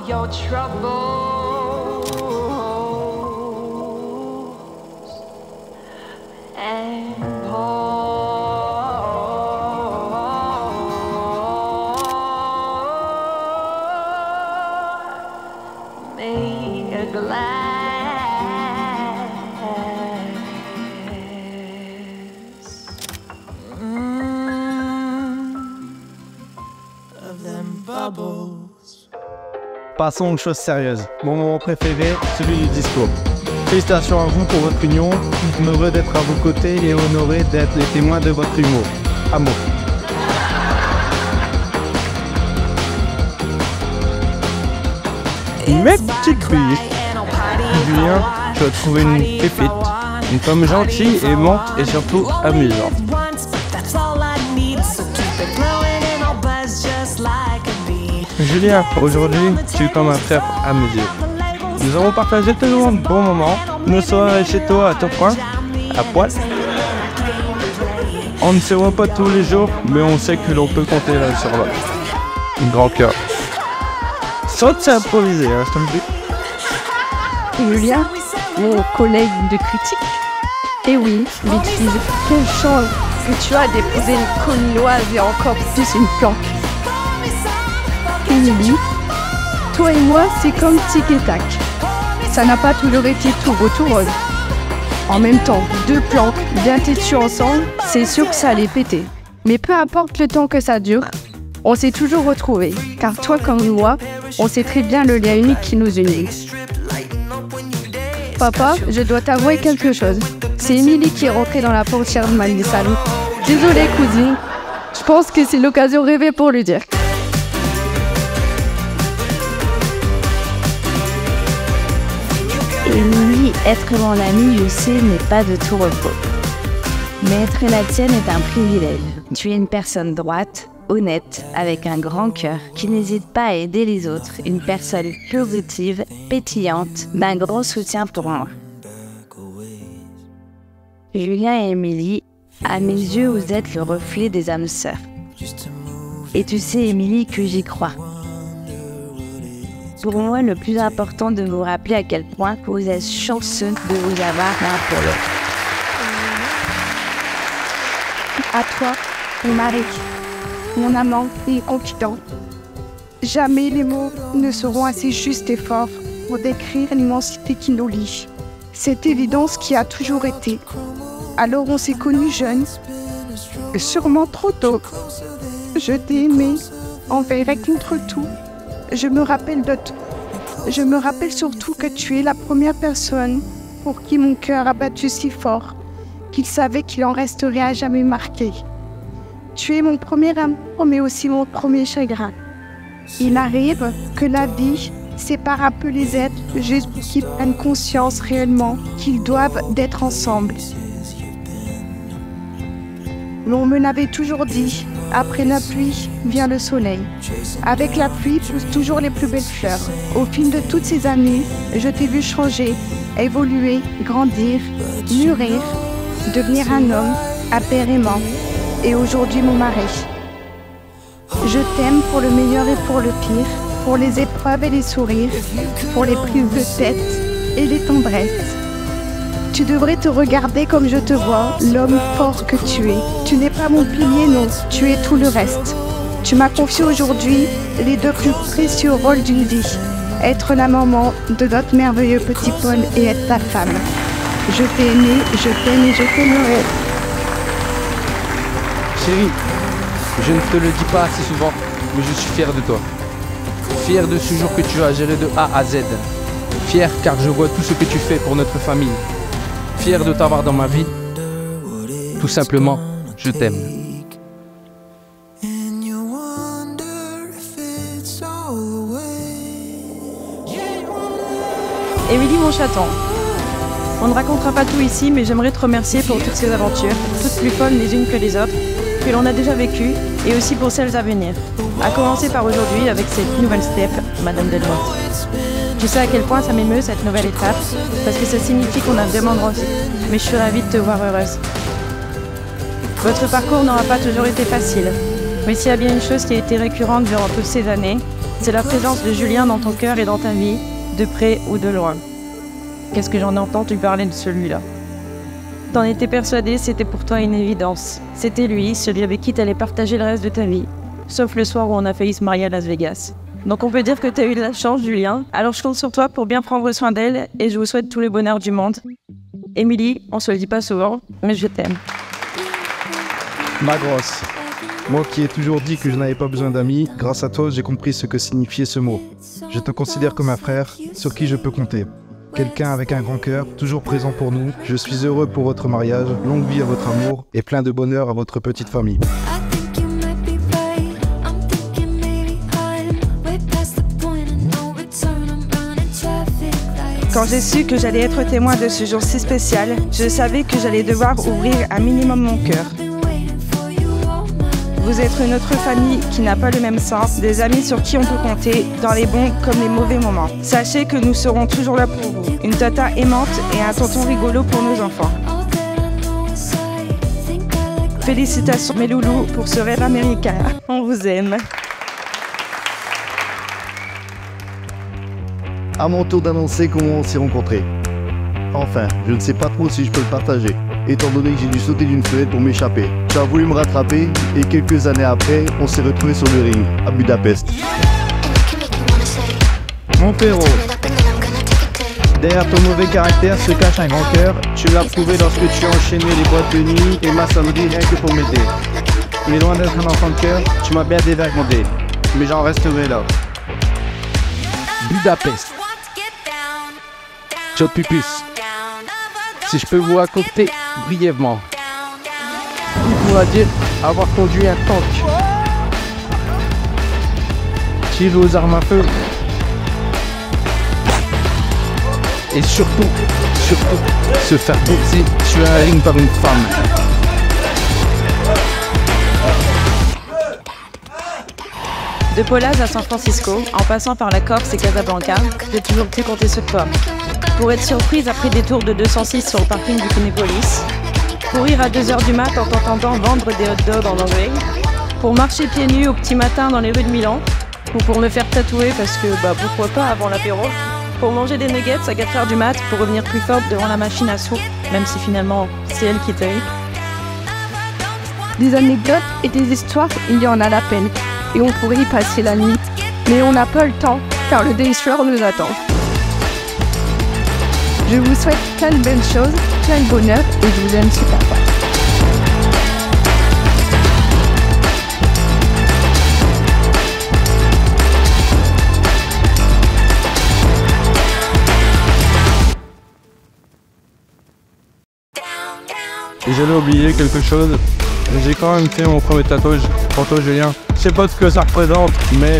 your troubles and pour me a glass of them bubbles. Passons aux choses sérieuses. Mon moment préféré, celui du discours. Félicitations à vous pour votre union. Je suis heureux d'être à vos côtés et honoré d'être les témoins de votre humour. Amour. Mes petites filles. Julien, tu as trouvé une pépite. Une femme gentille, aimante et surtout amusante. Julien, aujourd'hui, tu es comme un frère à mes yeux. Nous avons partagé toujours un bon moment. Nos soirées chez toi à ton coin, à poil. On ne se voit pas tous les jours, mais on sait que l'on peut compter l'un sur l'autre. Un grand cœur. Saute, c'est improvisé, hein, je te le dis. Julien, mon collègue de critique. Eh oui, bêtise, quelle chance que tu as d'épouser une cominoise et encore plus une planque. Émilie, toi et moi, c'est comme tic et tac. Ça n'a pas toujours été tout beau, tout rose. En même temps, deux planques bien têtues ensemble, c'est sûr que ça allait péter. Mais peu importe le temps que ça dure, on s'est toujours retrouvés. Car toi comme moi, on sait très bien le lien unique qui nous unit. Papa, je dois t'avouer quelque chose. C'est Émilie qui est rentrée dans la portière de ma salon. Désolée, cousine. Je pense que c'est l'occasion rêvée pour lui dire. Émilie, être mon amie, je sais, n'est pas de tout repos. Mais être la tienne est un privilège. Tu es une personne droite, honnête, avec un grand cœur, qui n'hésite pas à aider les autres, une personne positive, pétillante, d'un grand soutien pour moi. Julien et Émilie, à mes yeux, vous êtes le reflet des âmes sœurs. Et tu sais, Émilie, que j'y crois. Pour moi, le plus important de vous rappeler à quel point vous êtes chanceux de vous avoir l'un pour l'autre. À toi, mon mari, mon amant et confident. Jamais les mots ne seront assez justes et forts pour décrire l'immensité qui nous lie. Cette évidence qui a toujours été. Alors on s'est connus jeunes, sûrement trop tôt. Je t'ai aimé, envers et contre tout. Je me rappelle de tout. Je me rappelle surtout que tu es la première personne pour qui mon cœur a battu si fort qu'il savait qu'il en resterait à jamais marqué. Tu es mon premier amour, mais aussi mon premier chagrin. Il arrive que la vie sépare un peu les êtres juste pour qu'ils prennent conscience réellement qu'ils doivent d'être ensemble. L'on me l'avait toujours dit, après la pluie vient le soleil. Avec la pluie poussent toujours les plus belles fleurs. Au fil de toutes ces années, je t'ai vu changer, évoluer, grandir, mûrir, devenir un homme, un père aimant, et aujourd'hui mon mari. Je t'aime pour le meilleur et pour le pire, pour les épreuves et les sourires, pour les prises de tête et les tendresses. Tu devrais te regarder comme je te vois, l'homme fort que tu es. Tu n'es pas mon pilier, non, tu es tout le reste. Tu m'as confié aujourd'hui les deux plus précieux rôles d'une vie. Être la maman de notre merveilleux petit Paul et être ta femme. Je t'ai aimé, je t'aime et je t'aimerai. Chérie, je ne te le dis pas assez souvent, mais je suis fier de toi. Fier de ce jour que tu as géré de A à Z. Fier car je vois tout ce que tu fais pour notre famille. Fier de t'avoir dans ma vie. Tout simplement, je t'aime. Émilie, mon chaton. On ne racontera pas tout ici, mais j'aimerais te remercier pour toutes ces aventures, toutes plus folles les unes que les autres, que l'on a déjà vécues, et aussi pour celles à venir. À commencer par aujourd'hui avec cette nouvelle step, Madame Delmotte. Tu sais à quel point ça m'émeut cette nouvelle étape, parce que ça signifie qu'on a vraiment grandi. Mais je suis ravie de te voir heureuse. Votre parcours n'aura pas toujours été facile, mais s'il y a bien une chose qui a été récurrente durant toutes ces années, C'est la présence de Julien dans ton cœur et dans ta vie, de près ou de loin. Qu'est-ce que j'en ai entendu parler de celui-là? T'en étais persuadé, c'était pour toi une évidence. C'était lui, celui avec qui t'allais partager le reste de ta vie. Sauf le soir où on a failli se marier à Las Vegas. Donc on peut dire que t'as eu de la chance, Julien. Alors je compte sur toi pour bien prendre soin d'elle et je vous souhaite tout le bonheur du monde. Émilie, on se le dit pas souvent, mais je t'aime. Ma grosse, moi qui ai toujours dit que je n'avais pas besoin d'amis, grâce à toi j'ai compris ce que signifiait ce mot. Je te considère comme un frère sur qui je peux compter. Quelqu'un avec un grand cœur, toujours présent pour nous. Je suis heureux pour votre mariage, longue vie à votre amour et plein de bonheur à votre petite famille. Quand j'ai su que j'allais être témoin de ce jour si spécial, je savais que j'allais devoir ouvrir un minimum mon cœur. Vous êtes une autre famille qui n'a pas le même sang, des amis sur qui on peut compter, dans les bons comme les mauvais moments. Sachez que nous serons toujours là pour vous. Une tata aimante et un tonton rigolo pour nos enfants. Félicitations mes loulous pour ce rêve américain. On vous aime. À mon tour d'annoncer comment on s'est rencontrés. Enfin, je ne sais pas trop si je peux le partager, étant donné que j'ai dû sauter d'une fenêtre pour m'échapper. Tu as voulu me rattraper et quelques années après, on s'est retrouvés sur le ring, à Budapest. Mon Péro, derrière ton mauvais caractère se cache un grand cœur. Tu l'as prouvé lorsque tu as enchaîné les boîtes de nuit et ma samedi rien que pour m'aider. Mais loin d'être un enfant de cœur, tu m'as bien dévergondé. Mais j'en resterai là. Budapest. Chod Pupus. Si je peux vous raconter brièvement, il pourra dire avoir conduit un tank, tirer aux armes à feu et surtout, se faire boxer sur un ring par une femme. De Polaz à San Francisco, en passant par la Corse et Casablanca, j'ai toujours pu compter sur toi. Pour être surprise après des tours de 206 sur le parking du Kinépolis, courir à 2h du mat en t'entendant vendre des hot dogs en anglais, pour marcher pieds nus au petit matin dans les rues de Milan, ou pour me faire tatouer parce que, pourquoi pas avant l'apéro, pour manger des nuggets à 4h du mat pour revenir plus forte devant la machine à sous, même si finalement c'est elle qui t'a eu. Des anecdotes et des histoires, il y en a la peine. Et on pourrait y passer la nuit. Mais on n'a pas le temps, car le Days Floor nous attend. Je vous souhaite plein de belles choses, plein de bonheur, et je vous aime super fort. Et j'allais oublier quelque chose. J'ai quand même fait mon premier tatouage pour toi, Julien. Je sais pas ce que ça représente, mais